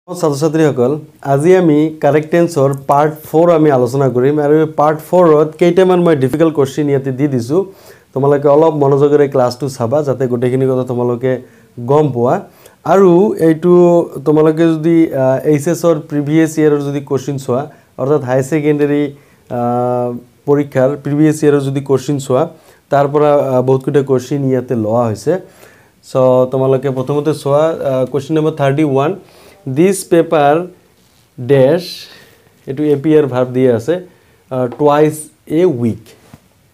ছাত্ৰ ছাত্ৰীসকল আজি আমি কাৰেক্ট টেন্সৰ পাৰ্ট 4 আমি আলোচনা কৰিম আৰু পাৰ্ট 4 ত কেইটামান মই ডিফিকাল্ট কোৱেশ্চন ইয়াতে দি দিছো তোমালোকে অলপ মনোযোগেৰে ক্লাছটো চাবা যাতে গোটেইখিনি কথা তোমালোকে গম পোৱা আৰু এইটো তোমালোকে যদি এইচএছ ৰ প্ৰিভিয়াস ইয়াৰৰ যদি কোৱেশ্চন চোৱা অৰ্থাৎ হাই সেকেন্ডাৰী পৰীক্ষাৰ প্ৰিভিয়াস ইয়াৰৰ যদি কোৱেশ্চন চোৱা তাৰ পৰা বহুত কিটা কোৱেশ্চন ইয়াতে লোৱা হৈছে সো তোমালোকে প্ৰথমতে চোৱা question number 31 This paper dash etu appear verb diye ase twice a week.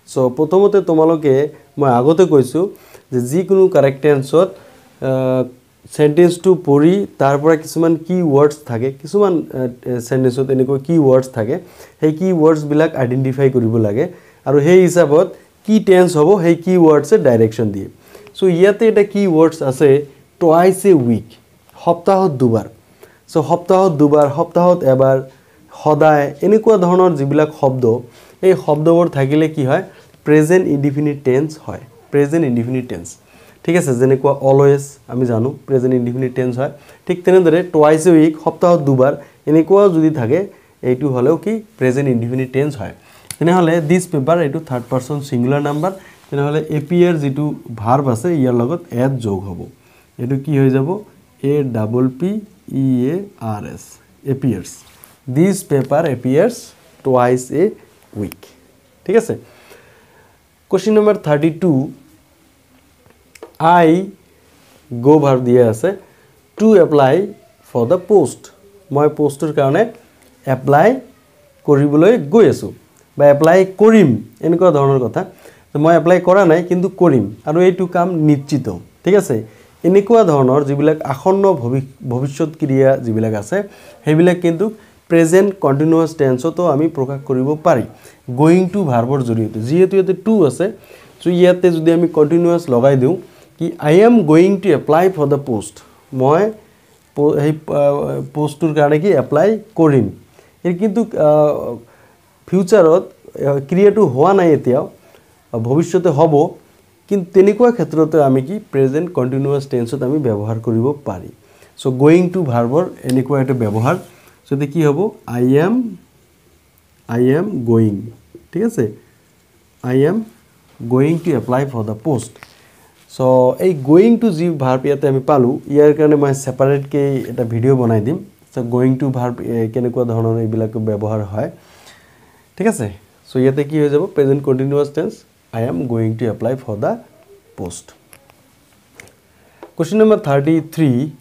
So protomote tomaloke moi agote koisu je jikunu correct tense ot sentence to pori tarpora kisuman key words thake kisuman sentence ot eniko key words thake hey key words bilak identify koribo lage aru hey hisabot key tense hobo hey key words e direction diye. So yate eta key words ase twice a week সপ্তাহত দুবাৰ so সপ্তাহত দুবাৰ সপ্তাহত এবাৰ সদায় এনেকুৱা ধৰণৰ যিবিলাক শব্দ এই শব্দবোৰ থাকিলে কি হয় প্ৰেজেন্ট ইনডিফিনিট টেন্স হয় প্ৰেজেন্ট ইনডিফিনিট টেন্স ঠিক আছে যেনেকুৱা অলৱেজ আমি জানো প্ৰেজেন্ট ইনডিফিনিট টেন্স হয় ঠিক তেনেদৰে টুৱাইস এ উইক সপ্তাহত দুবাৰ এনেকুৱা যদি থাকে এইটো হলেও কি প্ৰেজেন্ট ইনডিফিনিট টেন্স হয় তেনেহলে দিস পেপাৰ এইটো থাৰ্ড পাৰসন সিঙ্গুলাৰ নাম্বাৰ তেনেহলে এপিয়াৰ যেটো ভাৰ্ব আছে ইয়াৰ লগত এড যোগ হ'ব এটো কি হৈ যাব APPEARS appears this paper appears twice a week ঠিক আছে question number 32 I go verb দিয়া আছে to apply for the post মই পোষ্টৰ কাৰণে এপ্লাই কৰিবলৈ গৈ আছো বা এপ্লাই কৰিম এনেকুৱা ধৰণৰ কথা মই এপ্লাই কৰা নাই কিন্তু কৰিম আৰু এইটো কাম নিশ্চিত ঠিক আছে এনেকুৱা ধৰণৰ যিবিলাক আসন্ন ভৱিষ্যত ক্ৰিয়া যিবিলাক আছে হেবিলাক কিন্তু প্ৰেজেন্ট কন্টিনিউয়াস টেন্সতো আমি প্ৰকাশ কৰিব পাৰি গোইং টু ভাৰ্বৰ জৰিয়তে যেহেতু ইয়াতে টু আছে সো ইয়াতে যদি আমি কন্টিনিউয়াস লগাই দিও কি I am going to apply for the post মই এই পোষ্টৰ কাৰণে কি এপ্লাই কৰিম এৰ কিন্তু ফিউচাৰত ক্ৰিয়াটো হোৱা নাই এতিয়াও ভৱিষ্যতে হ'ব কিন্তু তেনেকুৱা ক্ষেত্ৰতে আমি কি প্ৰেজেন্ট কন্টিনিউয়াস টেন্সত আমি ব্যৱহাৰ কৰিব পাৰি সো গোইং টু ভাৰ্বৰ এনেকুৱা এটা ব্যৱহাৰ সতে কি হ'ব আই এম গোইং ঠিক আছে I am going to apply for the post so এই গোইং টু জি ভাৰ্ব ইয়াতে আমি পালো ইয়াৰ কাৰণে মই সেপাৰেট কে এটা ভিডিও বনাই দিম সো গোইং টু ভাৰ্ব কেনেকুৱা ধৰণৰ এইবিলাক ব্যৱহাৰ হয় ঠিক আছে সো ইয়াতে কি হৈ যাব present continuous tense I am going to apply for the post. Question number 33.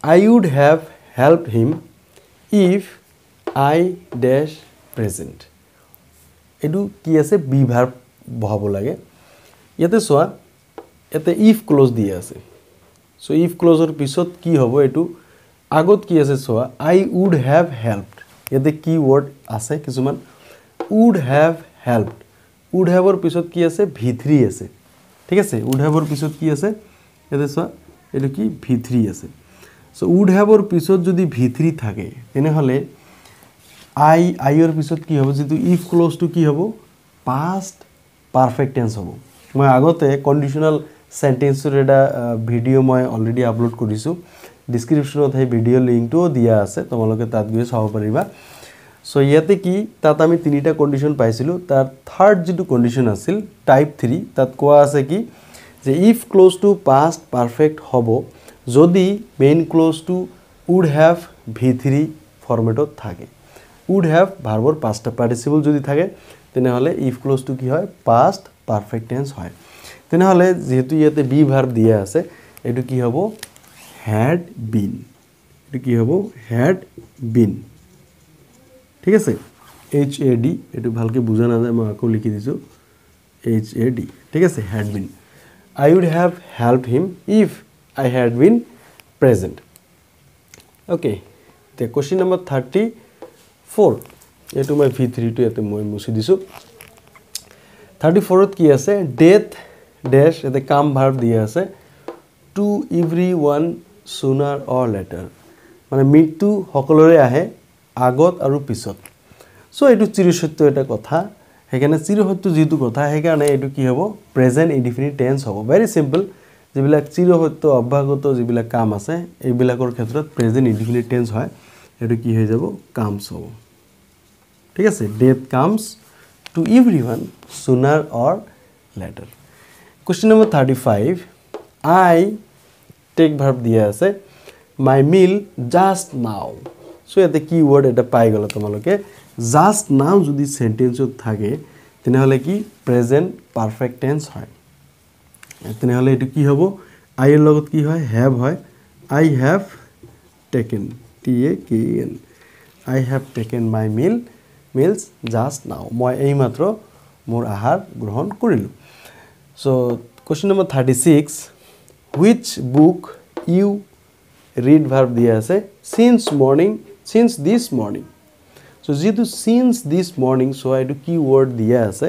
I would have helped him if I dash present. Edu ki ase be verb bahabo lage. Yate soa yate if clause diye ase. So if clause or pisot ki hobo etu agot ki ase soa I would have helped. Yate keyword ase kisuman would have helped. would have or পিছত কি আছে v3 আছে ঠিক আছে would have or পিছত কি আছে এতে সোয়া এটো কি v3 আছে সো would have or পিছত যদি v3 থাকে তেনে হলে I or পিছত কি হবে যেটো if clause to কি হবে past perfect tense হবে মই আগতে কন্ডিশনাল সেন্টেন্সৰ এটা ভিডিও মই অলৰেডি আপলোড কৰিছো ডেসক্ৰিপচনত এই ভিডিও লিংকটো দিয়া আছে তোমালোকে তাত গৈ চাব পাৰিবা So ইয়াতে কি তাত আমি তিনিটা কন্ডিশন পাইছিলো তাৰ থাৰ্ড যেটো কন্ডিশন আছিল টাইপ 3 তাত কোৱা আছে কি যে if close two past perfect হবো যদি main clause two would have v3 ফরম্যাটত থাকে would have ভাৰ্বৰ পাস্ট পার্টিসিপল যদি থাকে তেনে হলে ইফ ক্লোজ টু কি হয় পাস্ট পারফেক্ট টেন্স হয় তেনে হলে যেহেতু ইয়াতে বি ভার্ব দিয়া আছে এটো কি হবো had been এটো কি হবো had been ঠিক আছে HAD এটো ভালকে বুজা না যায় মই আকো লিখি দিছো HAD ঠিক আছে had been I would have helped him if I had been present okay the question number 34 এটো মই v3 টো এতে মই মুছি দিছো 34ত কি আছে death dash এতে কাম ভার্ব দিয়া আছে to everyone sooner or later মানে মৃত্যু সকলৰে আহে আগত আৰু পিছত সো এটো চিৰসত্য এটা কথা হেকানে চিৰসত্য যেটো কথা হেকানে এটো কি হ'ব প্ৰেজেন্ট ইনডিফিনিট টেন্স হ'ব ভেৰি সিম্পল যিবিলাক চিৰসত্য অভ্যাগত যিবিলাক কাম আছে এইবিলাকৰ ক্ষেত্ৰত প্ৰেজেন্ট ইনডিফিনিট টেন্স হয় এটো কি হৈ যাব কামস হ'ব ঠিক আছে death comes to everyone sooner or later question number 35 I take verb দিয়া আছে মাই মিল জাস্ট নাও সো এতে কি ওয়ার্ড এটা পাই গলা তোমালোকে জাস্ট নাও যদি সেন্টেন্সত থাকে তেনেহলে কি প্রেজেন্ট পারফেক্ট টেন্স হয় তেনেহলে এটো কি হ'ব আই এর লগত কি হয় হ্যাভ হয় I have taken T A K N I have taken my meals just now মই এই মাত্র মোর আহার গ্রহণ করিলো so question number 36 which book you read verb দিয়া আছে since this morning so যেহেতু since this morning so এটো কি ওয়ার্ড দিয়া আছে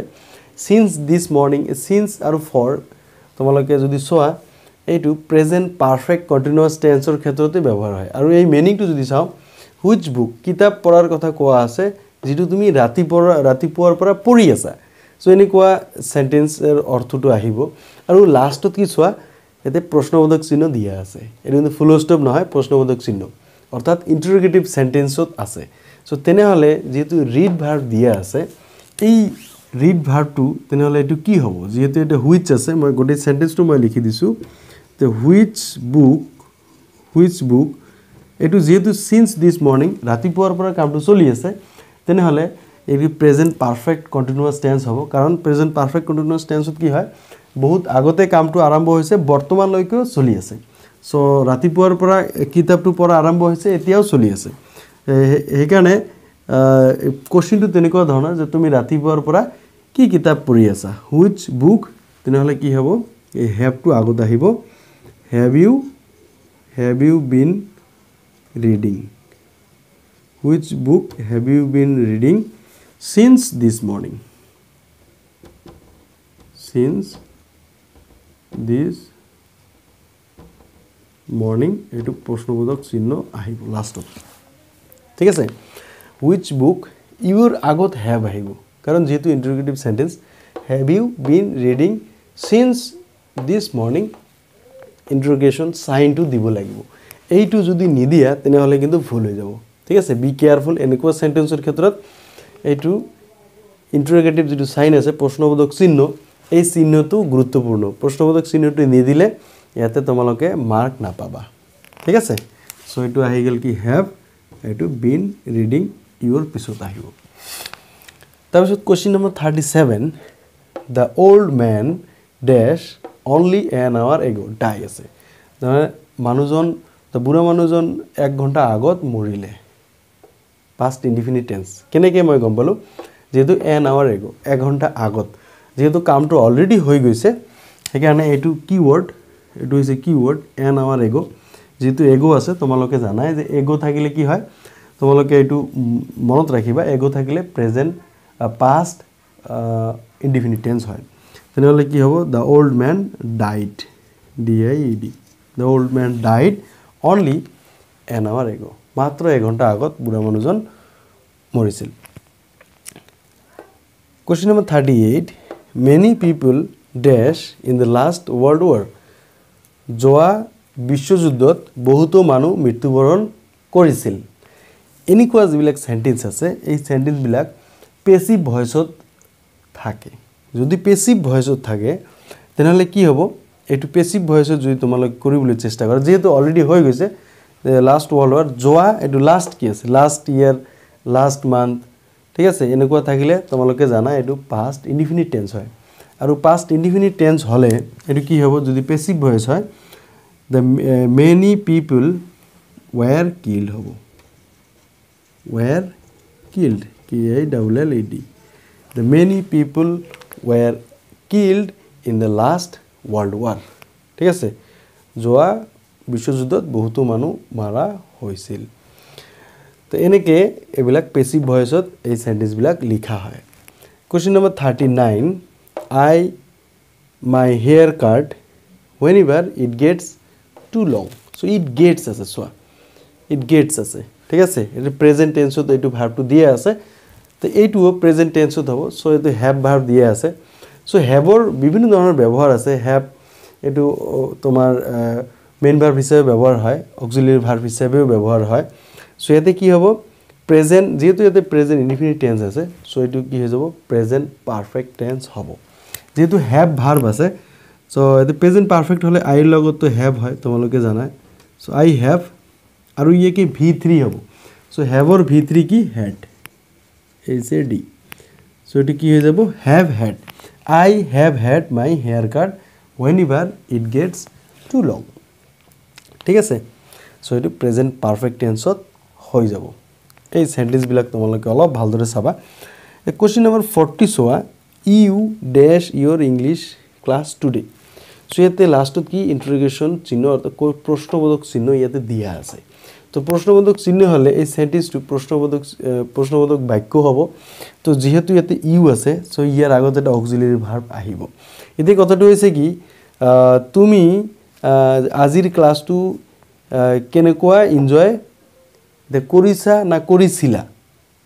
since this morning since আৰু for তোমালোকে যদি সোয়া এইটো প্ৰেজেন্ট পাৰফেক্ট কন্টিনিউয়াস টেন্সৰ ক্ষেত্ৰতে ব্যৱহাৰ হয় আৰু এই মিনিংটো যদি চাও which book কিতাপ পঢ়াৰ কথা কোৱা আছে যেটো তুমি ৰাতিপুৱাৰ পৰা পঢ়ি আছা সো এনেকুৱা সেন্টেন্সৰ অৰ্থটো আহিব আৰু লাষ্টত কি সোয়া এতে প্ৰশ্নবোধক চিহ্ন দিয়া আছে এটো কিন্তু ফুল স্টপ নহয় প্ৰশ্নবোধক চিহ্ন অৰ্থাৎ ইন্টাৰোগেটিভ সেন্টেন্সত আছে সো তেনেহলে যেহেতু রিড ভার্ব দিয়া আছে এই রিড ভার্বটো তেনেহলে এটো কি হ'ব যেহেতু এটা হুইচ আছে মই গোটেই সেন্টেন্সটো মই লিখি দিছো তে হুইচ বুক এটো যেহেতু সিন্স দিস মর্নিং ৰাতিপুৱাৰ পৰা কামটো চলি আছে তেনেহলে এই প্ৰেজেন্ট পাৰফেক্ট কন্টিনিউয়াস টেন্স হ'ব কাৰণ প্ৰেজেন্ট পাৰফেক্ট কন্টিনিউয়াস টেন্সত কি হয় বহুত আগতে কামটো আৰম্ভ হৈছে বৰ্তমান লৈকে চলি আছে সো ৰাতিপুৱাৰ পৰা কিতাপটো পঢ়া আৰম্ভ হৈছে এতিয়াও চলি আছে হেকাৰণে কোশ্চেনটো তেনেকুৱা ধৰণৰ যে তুমি ৰাতিপুৱাৰ পৰা কি কিতাপ পঢ়ি আছা হুইচ বুক তেনেহলে কি হ'ব এই হ্যাভ টু আগত আহিব have you been reading which book have you been reading since this morning এটো প্ৰশ্নবোধক চিহ্ন আহিব লাষ্টত ঠিক আছে which book your আগত have আহিব কাৰণ যেহেতু interrogative sentence have you been reading since this morning interrogation সাইনটো দিব লাগিব এইটো যদি নিদিয়া তেনেহলে কিন্তু ভুল হৈ যাব ঠিক আছে বি কেয়ারফুল এনেকুৱা সেন্টেন্সৰ ক্ষেত্ৰত এইটো ইন্টাৰোগেটিভ যেটো সাইন আছে প্ৰশ্নবোধক চিহ্ন এই চিহ্নটো গুৰুত্বপূৰ্ণ প্ৰশ্নবোধক চিহ্নটো নিদিলে ইয়াতে তোমালোকে মার্ক না পাবা ঠিক আছে সো এটো আহি গেল কি হ্যাভ এটো বিন রিডিং ইউর পিছত আহিব তাৰপিছত question number 37 the old man dash only an hour ago die আছে মানুহজন তো বুঢ়া মানুহজন 1 ঘন্টা আগত মৰিলে past indefinite tense কেনেকৈ মই গম পালো যেহেতু an hour ago 1 ঘন্টা আগত যেহেতু কামটো অলৰেডি হৈ গৈছে সেইকাৰণে এটো কিওয়াৰ্ড এটো হৈছে কিওয়াৰ্ড an hour ago যেহেতু এগো আছে তোমালোকে জানাই যে এগো থাকিলে কি হয় তোমালোকে এটো মনত ৰাখিবা এগো থাকিলে প্রেজেন্ট past indefinite tense হয় তেনেহলে কি হ'ব the old man died died the old man died only an hour ago মাত্ৰ 1 ঘন্টা আগত বুঢ়া মানুহজন মৰিছিল Question number 38 many people dash in the last world war যোৱা বিশ্বযুদ্ধত বহুতো মানুহ মৃত্যুবৰণ কৰিছিল এনেকুৱা যিবিলাক সেন্টেন্স আছে এই সেন্টেন্স বিলাক পেসিভ ভয়েসত থাকে যদি পেসিভ ভয়েসত থাকে তেনেহলে কি হ'ব এটো পেসিভ ভয়েসত যদি তোমালোক কৰিবলৈ চেষ্টা কৰা যেহেতু অলৰেডি হৈ গৈছে লাস্ট ওয়াৰ্ল্ড ওয়াৰ যোৱা এটো লাস্ট কি আছে লাস্ট ইয়াৰ লাস্ট মান্থ ঠিক আছে এনেকুৱা থাকিলে তোমালোকে জানা এটো পাস্ট ইনডিফিনিট টেন্স হয় আৰু পাস্ট ইনডিফিনিট টেন্স হলে এটো কি হ'ব যদি পেসিভ ভয়েস হয় the many people were killed হ'ব were killed k i double l e d the many people were killed in the last world war ঠিক আছে যোৱা বিশ্বযুদ্ধত বহুতো মানুহ মাৰা হৈছিল তো এনেকে এবিলাক পেসিভ ভয়েসত এই সেন্টেন্স বিলাক লিখা হয় question number 39 I my hair cut whenever it gets too long so it gets আছে সোয়া it gets আছে ঠিক আছে এটা প্রেজেন্ট টেন্সত এইটো ভার্বটো দিয়া আছে তো এইটোও প্রেজেন্ট টেন্সত হ'ব সো এটো হ্যাভ ভার্ব দিয়া আছে সো হ্যাভৰ বিভিন্ন ধৰণৰ ব্যৱহাৰ আছে হ্যাভ এটো তোমার মেইন ভার্ব হিসেবে ব্যবহার হয় অক্সিলিয়ারি ভার্ব হিসেবেও ব্যবহার হয় সো এতে কি হবে প্রেজেন্ট যেহেতু এতে প্রেজেন্ট ইনডিফিনিট টেন্স আছে সো এটো কি হয়ে যাব প্রেজেন্ট পারফেক্ট টেন্স হব যেহেতু হ্যাভ ভার্ব আছে সো এতে প্রেজেন্ট পারফেক্ট হলে আই এর লগত তো হ্যাভ হয় তোমালোকে জানায় সো আই হ্যাভ আর ইয়ে কি V3 হব সো হ্যাভর V3 কি হ্যাড HAD সো এটি কি হয়ে যাব have had I have had my hair cut whenever it gets too long ঠিক আছে সো এটি প্রেজেন্ট পারফেক্ট টেন্সত হৈ যাব এই সেন্টেন্স বিলাক তোমালোকে অলপ ভালদৰে চাবা কোশ্চেন নম্বৰ 40 সোয়া you dash your English class today so ইয়াতে লাস্টত কি ইন্টারোগেশন চিহ্ন অর্থাৎ প্রশ্নবোধক চিহ্ন ইয়াতে দিয়া আছে তো প্রশ্নবোধক চিহ্ন হলে এই সেন্টেন্সটো প্রশ্নবোধক বাক্য হ'ব তো যেহেতু ইয়াতে ইউ আছে সো ইয়াৰ আগত এটা অক্সিলিয়াৰি ভাৰ্ব আহিব এতে কথাটো হৈছে কি তুমি আজিৰ ক্লাসটো কেনেকুৱা এনজয় কৰিছা না কৰিছিলা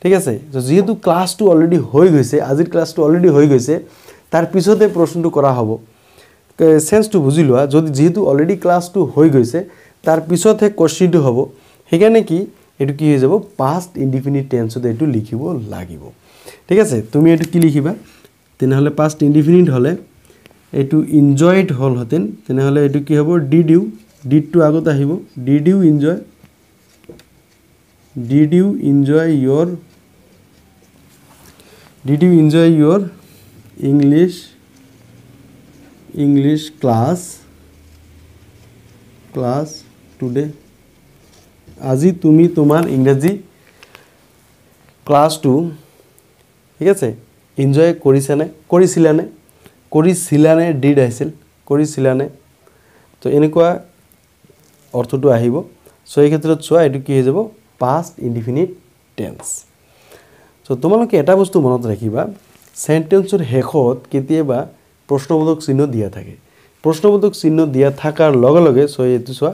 ঠিক আছে তো যেহেতু ক্লাসটো অলৰেডি হৈ গৈছে আজিৰ ক্লাসটো অলৰেডি হৈ গৈছে তাৰ পিছতে প্ৰশ্নটো কৰা হ'ব সেন্সটো বুজি লোৱা যদি যেহেতু অলৰেডি ক্লাসটো হৈ গৈছে তাৰ পিছতে কোশ্চেনটো হ'ব হেকানে কি এটো কি হৈ যাব পাস্ট ইনডিফিনিট টেন্সত এটো লিখিব লাগিব ঠিক আছে তুমি এটো কি লিখিবা তেনহলে পাস্ট ইনডিফিনিট হলে এটো এনজয়ড হল হতেন তেনহলে এটো কি হ'ব ডিড ইউ ডিড টু আগত আহিব did you enjoy your English class today আজি তুমি তোমার ইংরেজি ক্লাসটো ঠিক আছে এনজয় কৰিছিলানে ডিড আহিছিল কৰিছিলানে তো এনেকুৱা অৰ্থটো আহিব সো এই ক্ষেত্ৰত চোৱা এটো কি হৈ যাব পাস্ট ইনডিফিনিট টেন্স সো তোমালোকে এটা বস্তু মনত ৰাখিবা সেন্টেন্সৰ শেষত কেতিয়াবা প্ৰশ্নবোধক চিহ্ন দিয়া থাকে প্ৰশ্নবোধক চিহ্ন দিয়া থাকাৰ লগে লগে সো এটো চোৱা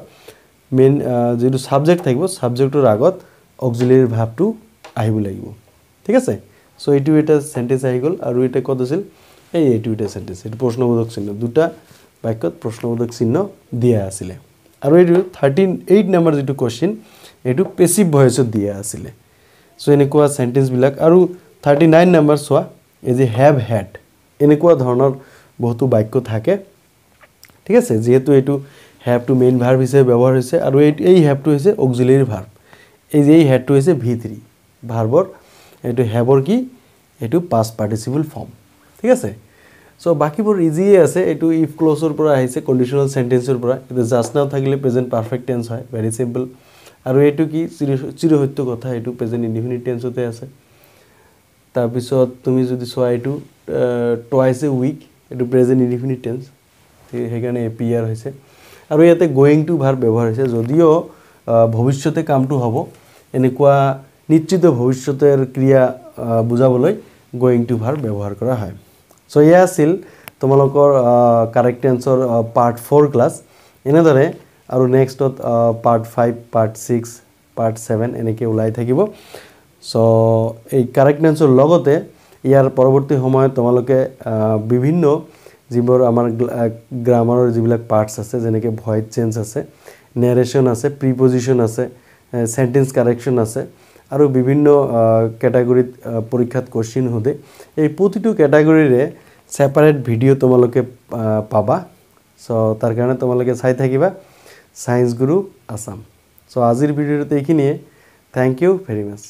মেইন যেটো সাবজেক্ট থাকিব সাবজেক্টৰ আগত অক্সিলিয়ারি ভার্বটো আহিব লাগিব ঠিক আছে সো এটো এটা সেন্টেন্স আহি গল আৰু এটা কত আছিল এইটো এটা সেন্টেন্স এটো প্ৰশ্নবোধক চিহ্ন দুটা বাক্যত প্ৰশ্নবোধক চিহ্ন দিয়া আছিল আৰু এটো 38 নম্বৰ যেটো কোশ্চেন এটো পেসিভ ভয়েসত দিয়া আছিল সো এনেকুৱা সেন্টেন্স বিলাক আৰু 39 নম্বৰ সোয়া এই যে হ্যাভ হ্যাড এনেকুৱা ধৰণৰ বহুতো বাক্য থাকে ঠিক আছে যেহেতু এটো হ্যাভ টু মেইন ভার্ব হিসেবে ব্যবহার হয়েছে আর এই হ্যাভ টু হয়েছে অক্সিলিয়ারি ভার্ব এই যে এই হ্যাভ টু হয়েছে V3 ভার্বর এটো হ্যাভর কি এটো পাস্ট পার্টিসিপল ফর্ম ঠিক আছে সো বাকিবোৰ ইজিয়ে আছে এটো ইফ ক্লজৰ পৰা আহিছে কন্ডিশনাল সেন্টেন্সৰ পৰা এটো জাস্ট নাও থাকিলে প্ৰেজেন্ট পাৰফেক্ট টেন্স হয় ভেৰি সিম্পল আৰু এটো কি চিৰসত্য কথা এটো প্ৰেজেন্ট ইনডিফিনিট টেন্সতে আছে তাৰ পিছত তুমি যদি সোয়া এটো টুৱাইস এ উইক এটো প্ৰেজেন্ট ইনডিফিনিট টেন্স হেকাৰণে এপিআৰ হৈছে আৰু ইয়াতে গোইং টু ভাৰ্ব ব্যবহাৰ হৈছে যদিও ভবিষ্যতে কামটো হ'ব এনেকুৱা নিশ্চিত ভবিষ্যতেৰ ক্ৰিয়া বুজাবলৈ গোইং টু ভাৰ্ব ব্যবহাৰ কৰা হয় সো ইয়া আছিল তোমালোকৰ কাৰেক্ট টেন্সৰ পাৰ্ট 4 ক্লাস এনেদৰে আৰু নেক্সটত পাৰ্ট 5 পাৰ্ট 6 পাৰ্ট 7 এনেকে ওলাই থাকিব সো এই কাৰেক্ট টেন্সৰ লগতে ইয়াৰ পৰৱৰ্তী সময়ত তোমালোকে বিভিন্ন যিবোৰ আমাৰ গ্ৰামাৰৰ যিবিলাক পাৰ্টস আছে যেনেকৈ ভয়েস চেঞ্জ আছে নেৰেশন আছে প্ৰিপজিশন আছে সেন্টেন্স কাৰেকশন আছে আৰু বিভিন্ন ক্যাটাগৰীত পৰীক্ষাত কোশ্চেন হতে এই প্ৰতিটো ক্যাটাগৰীৰে সেপাৰেট ভিডিও তোমালোকে পাবা সো তাৰ কাৰণে তোমালোকে চাই থাকিবা সায়েন্স গুৰু আসাম সো আজিৰ ভিডিওতে এইখিনিয়ে থ্যাংক ইউ ভেৰি মাচ